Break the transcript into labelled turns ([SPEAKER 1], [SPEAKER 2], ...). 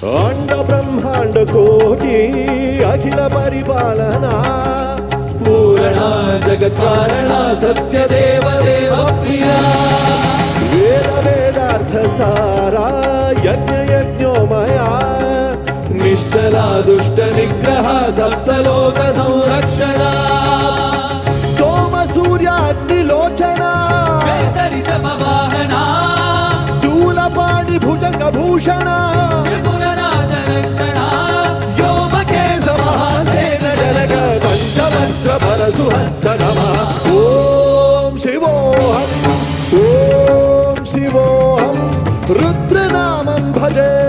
[SPEAKER 1] अंड ब्रह्मांड कोटी अखिल परिपालना पूरणा जगत्कारणा सत्यदेव देव प्रिया वेद वेदार्थ सारा यज्ञ यज्ञोमया निश्चला दुष्ट निग्रह सप्तलोक संरक्षणा सोम सूर्याग्निलोचना
[SPEAKER 2] ऋषभवाहना
[SPEAKER 1] शूलपाणि भुजंग भूषणा सुहस्त नमः ओम शिवोहम रुद्रनामं भजे।